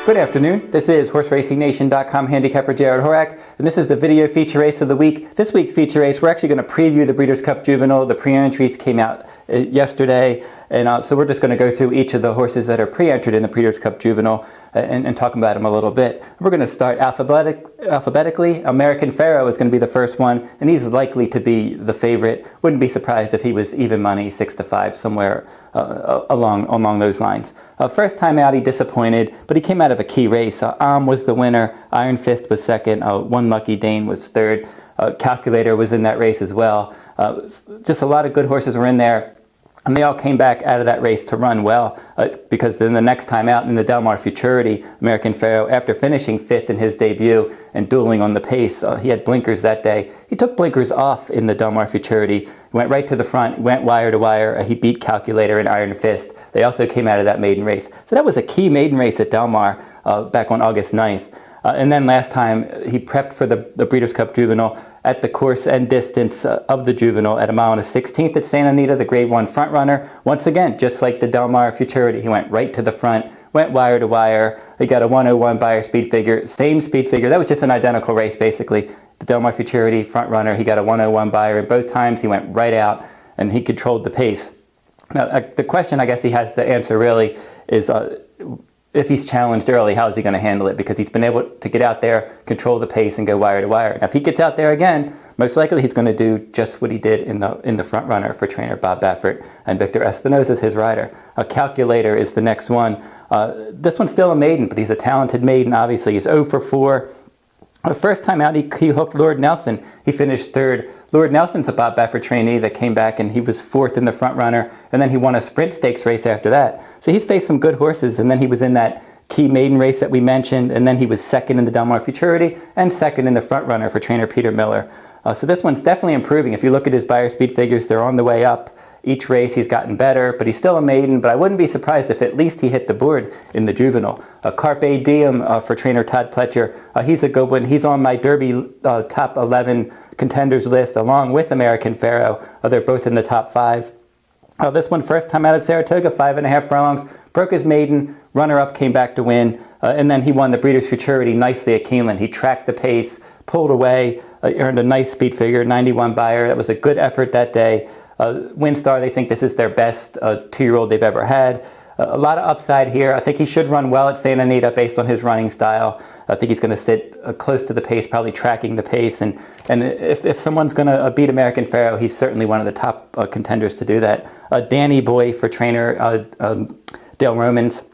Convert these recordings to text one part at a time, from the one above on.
Good afternoon, this is HorseRacingNation.com handicapper Jarrod Horak, and this is the video feature race of the week. This week's feature race, we're actually going to preview the Breeders Cup Juvenile. The pre-entries came out yesterday, and so we're just going to go through each of the horses that are pre-entered in the Breeders Cup Juvenile and talk about them a little bit. We're going to start alphabetically. American Pharoah is going to be the first one, and he's likely to be the favorite. Wouldn't be surprised if he was even money, 6-5, somewhere along those lines. First time out, he disappointed, but he came out of a key race. Was the winner, Iron Fist was second, One Lucky Dane was third, Calculator was in that race as well. Just a lot of good horses were in there, and they all came back out of that race to run well, because then the next time out in the Del Mar Futurity, American Pharoah, after finishing 5th in his debut and dueling on the pace, he had blinkers that day. He took blinkers off in the Del Mar Futurity, went right to the front, went wire to wire. He beat Calculator and Iron Fist. They also came out of that maiden race. So that was a key maiden race at Del Mar back on August 9th. And then last time, he prepped for the Breeders' Cup Juvenile at the course and distance of the Juvenile at 1 1/16 at Santa Anita, the Grade 1 front runner. Once again, just like the Del Mar Futurity, he went right to the front, went wire to wire. He got a 1:01 Beyer speed figure, same speed figure. That was just an identical race, basically. The Del Mar Futurity front runner, he got a 1:01 Beyer, and both times he went right out and he controlled the pace. Now, the question I guess he has to answer really is, if he's challenged early, how is he going to handle it? Because he's been able to get out there, control the pace, and go wire to wire. Now, if he gets out there again, most likely he's going to do just what he did in the front runner for trainer Bob Battert, and Victor Espinosa is his rider. A Calculator is the next one. This one's still a maiden, but he's a talented maiden, obviously. He's 0 for 4. The first time out, he hooked Lord Nelson. He finished 3rd. Lord Nelson's a Bob Baffert trainee that came back, and he was 4th in the front runner, and then he won a sprint stakes race after that. So he's faced some good horses, and then he was in that key maiden race that we mentioned, and then he was 2nd in the Del Mar Futurity and 2nd in the front runner for trainer Peter Miller. So this one's definitely improving. If you look at his Beyer speed figures, they're on the way up. Each race he's gotten better, but he's still a maiden, but I wouldn't be surprised if at least he hit the board in the Juvenile. Carpe Diem for trainer Todd Pletcher, he's a good one. He's on my Derby top 11 contenders list along with American Pharoah. They're both in the top 5. This one, first time out at Saratoga, 5.5 furlongs, broke his maiden, runner-up, came back to win, and then he won the Breeders' Futurity nicely at Keeneland. He tracked the pace, pulled away, earned a nice speed figure, 91 Beyer. That was a good effort that day. Winstar, they think this is their best 2-year-old they've ever had. A lot of upside here. I think he should run well at Santa Anita based on his running style. I think he's going to sit close to the pace, probably tracking the pace. And if someone's going to beat American Pharoah, he's certainly one of the top contenders to do that. Danny Boy for trainer Dale Romans.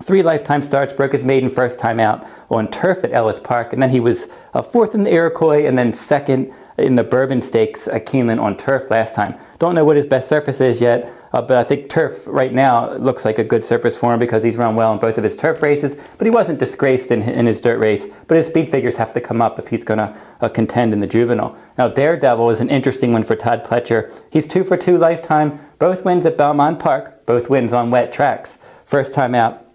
3 lifetime starts, broke his maiden first time out on turf at Ellis Park, and then he was 4th in the Iroquois and then 2nd in the Bourbon Stakes at Keeneland on turf last time. Don't know what his best surface is yet, but I think turf right now looks like a good surface for him because he's run well in both of his turf races, but he wasn't disgraced in his dirt race, but his speed figures have to come up if he's going to contend in the Juvenile. Now, Daredevil is an interesting one for Todd Pletcher. He's 2 for 2 lifetime, both wins at Belmont Park, both wins on wet tracks. First time out,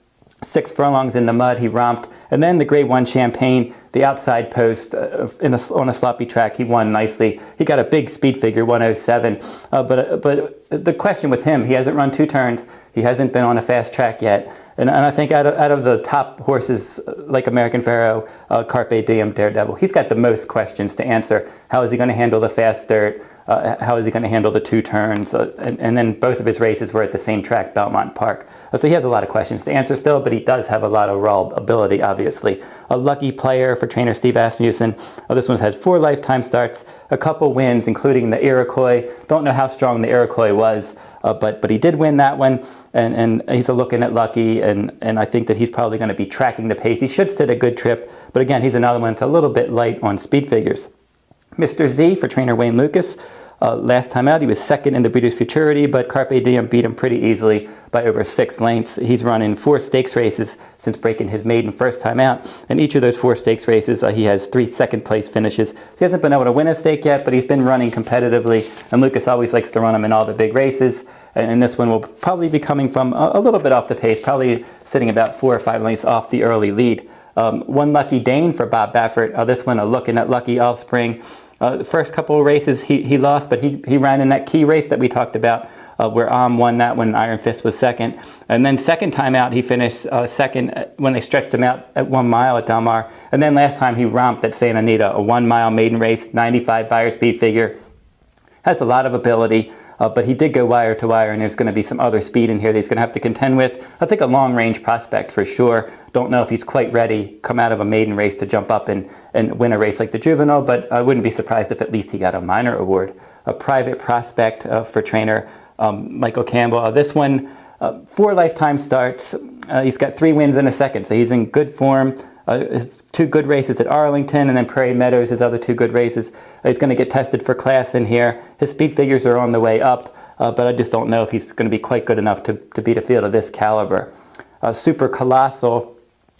6 furlongs in the mud, he romped, and then the Grade 1 Champagne, the outside post on a sloppy track, he won nicely. He got a big speed figure, 107, but the question with him, he hasn't run 2 turns, he hasn't been on a fast track yet, and I think out of the top horses like American Pharoah, Carpe Diem, Daredevil, he's got the most questions to answer. How is he going to handle the fast dirt? How is he going to handle the 2 turns? And then both of his races were at the same track, Belmont Park. So he has a lot of questions to answer still, but he does have a lot of raw ability, obviously. A lucky player for trainer Steve Asmussen. This one has 4 lifetime starts, a couple wins, including the Iroquois. Don't know how strong the Iroquois was, but he did win that one, and he's looking at lucky, and I think that he's probably going to be tracking the pace. He should sit a good trip, but again, he's another one that's a little bit light on speed figures. Mr. Z for trainer Wayne Lucas. Last time out, he was 2nd in the Breeders' Futurity, but Carpe Diem beat him pretty easily by over 6 lengths. He's run in 4 stakes races since breaking his maiden first time out. In each of those 4 stakes races, he has 3 second-place finishes. So he hasn't been able to win a stake yet, but he's been running competitively, and Lucas always likes to run him in all the big races. And this one will probably be coming from a little bit off the pace, probably sitting about 4 or 5 lengths off the early lead. One Lucky Dane for Bob Baffert. This one, looking at Lucky Offspring. The first couple of races he lost, but he ran in that key race that we talked about, where won that when Iron Fist was second. And then second time out, he finished second when they stretched him out at 1 mile at Del Mar. And then last time he romped at Santa Anita, a 1 mile maiden race, 95 Beyer speed figure. Has a lot of ability. But he did go wire to wire, and there's going to be some other speed in here that he's going to have to contend with. I think a long-range prospect for sure. Don't know if he's quite ready, come out of a maiden race to jump up and win a race like the Juvenile, but I wouldn't be surprised if at least he got a minor award. A private prospect for trainer Michael Campbell. This one, 4 lifetime starts. He's got 3 wins and a second, so he's in good form. His 2 good races at Arlington, and then Prairie Meadows, his other 2 good races. He's going to get tested for class in here. His speed figures are on the way up, but I just don't know if he's going to be quite good enough to beat a field of this caliber. Super Colossal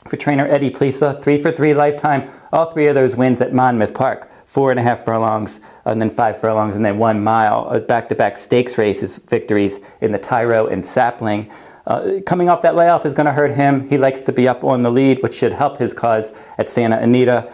for trainer Eddie Plesa, 3 for 3 lifetime. All 3 of those wins at Monmouth Park, 4.5 furlongs, and then 5 furlongs, and then 1 mile. Back-to-back stakes races, victories in the Tyro and Sapling. Coming off that layoff is going to hurt him. He likes to be up on the lead, which should help his cause at Santa Anita.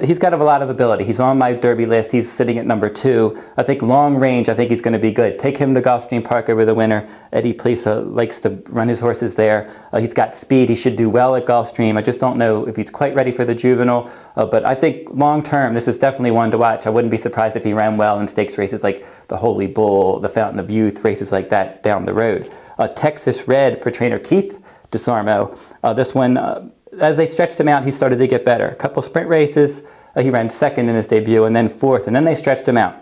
He's got a lot of ability. He's on my Derby list. He's sitting at number 2. I think long range, I think he's going to be good. Take him to Gulfstream Park over the winter. Eddie Plesa likes to run his horses there. He's got speed. He should do well at Gulfstream. I just don't know if he's quite ready for the Juvenile. But I think long term, this is definitely one to watch. I wouldn't be surprised if he ran well in stakes races like the Holy Bull, the Fountain of Youth, races like that down the road. Texas Red for trainer Keith DeSarmo. This one, as they stretched him out, he started to get better. A couple sprint races, he ran second in his debut, and then 4th, and then they stretched him out.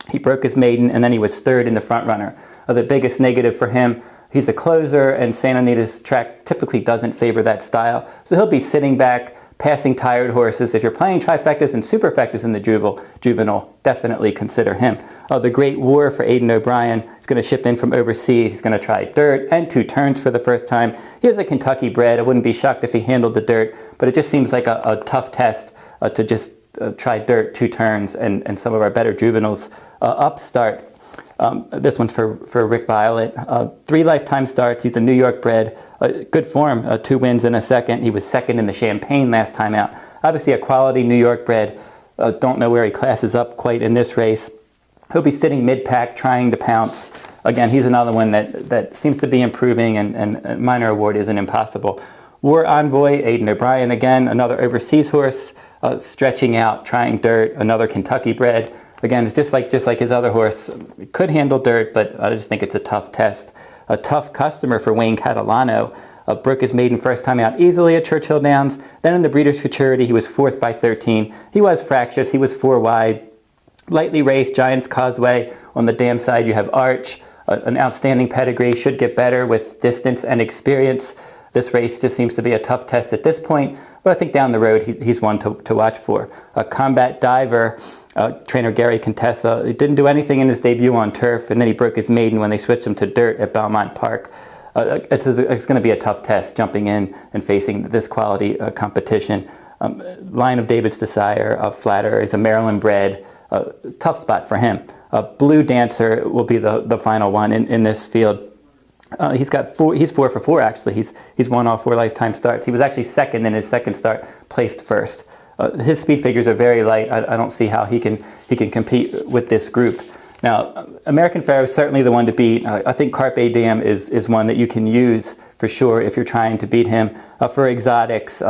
He broke his maiden, and then he was 3rd in the front runner. The biggest negative for him, he's a closer, and Santa Anita's track typically doesn't favor that style. So he'll be sitting back, passing tired horses. If you're playing trifectas and superfectas in the Juvenile, definitely consider him. The Great War for Aiden O'Brien. He's going to ship in from overseas. He's going to try dirt and 2 turns for the first time. He is a Kentucky bred. I wouldn't be shocked if he handled the dirt, but it just seems like a tough test to just try dirt, 2 turns, and some of our better juveniles upstart. This one's for Rick Violet. 3 lifetime starts. He's a New York bred. Good form, 2 wins and a second. He was second in the Champagne last time out. Obviously a quality New York bred. Don't know where he classes up quite in this race. He'll be sitting mid-pack, trying to pounce. Again, he's another one that seems to be improving, and a minor award isn't impossible. War Envoy, Aiden O'Brien again, another overseas horse, stretching out, trying dirt, another Kentucky bred. Again, it's just like his other horse. Could handle dirt, but I just think it's a tough test. A tough customer for Wayne Catalano. Broke his maiden first time out easily at Churchill Downs. Then in the Breeders' Futurity, he was 4th by 13. He was fractious. He was 4 wide. Lightly raced, Giants Causeway. On the dam side, you have Arch. An outstanding pedigree. Should get better with distance and experience. This race just seems to be a tough test at this point, but I think down the road he's one to watch for. Combat Diver, trainer Gary Contessa. He didn't do anything in his debut on turf, and then he broke his maiden when they switched him to dirt at Belmont Park. It's going to be a tough test jumping in and facing this quality competition. Lion of David's Desire, Flatterer is a Maryland bred. Tough spot for him. Blue Dancer will be the final one in this field. He's 4 for 4 actually. He's won all 4 lifetime starts. He was actually second in his second start, placed first. His speed figures are very light. I don't see how he can compete with this group. Now, American Pharoah is certainly the one to beat. I think Carpe Diem is one that you can use for sure if you're trying to beat him. For exotics,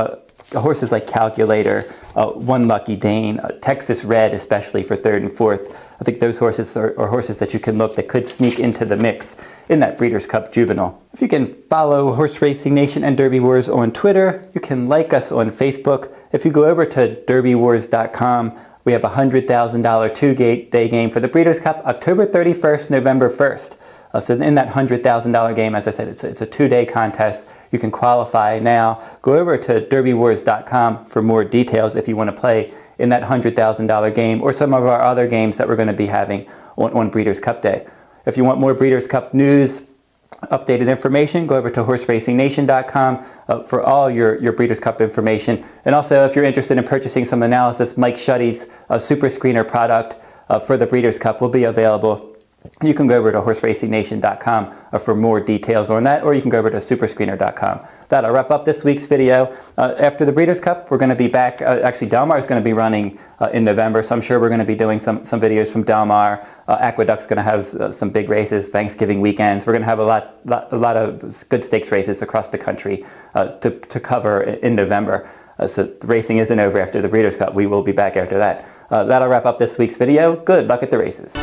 horses like Calculator, One Lucky Dane, Texas Red, especially for 3rd and 4th. I think those horses are horses that you can look that could sneak into the mix in that Breeders' Cup Juvenile. If you can follow Horse Racing Nation and Derby Wars on Twitter, you can like us on Facebook. If you go over to derbywars.com, we have a $100,000 2-day game for the Breeders' Cup, October 31st, November 1st. So in that $100,000 game, as I said, it's a 2-day contest. You can qualify now. Go over to derbywars.com for more details if you want to play in that $100,000 game or some of our other games that we're going to be having on Breeders' Cup Day. If you want more Breeders' Cup news, updated information, go over to horseracingNation.com for all your Breeders' Cup information. And also, if you're interested in purchasing some analysis, Mike Shuddy's Super Screener product for the Breeders' Cup will be available you can go over to horseracing.com for more details on that, or you can go over to superscreener.com. That'll wrap up this week's video. After the Breeders' Cup, we're going to be back. Actually, Del Mar is going to be running in November, so I'm sure we're going to be doing some videos from Del Mar. Aqueduct's going to have some big races, Thanksgiving weekends. We're going to have a lot of good stakes races across the country to cover in November. So the racing isn't over after the Breeders' Cup. We will be back after that. That'll wrap up this week's video. Good luck at the races.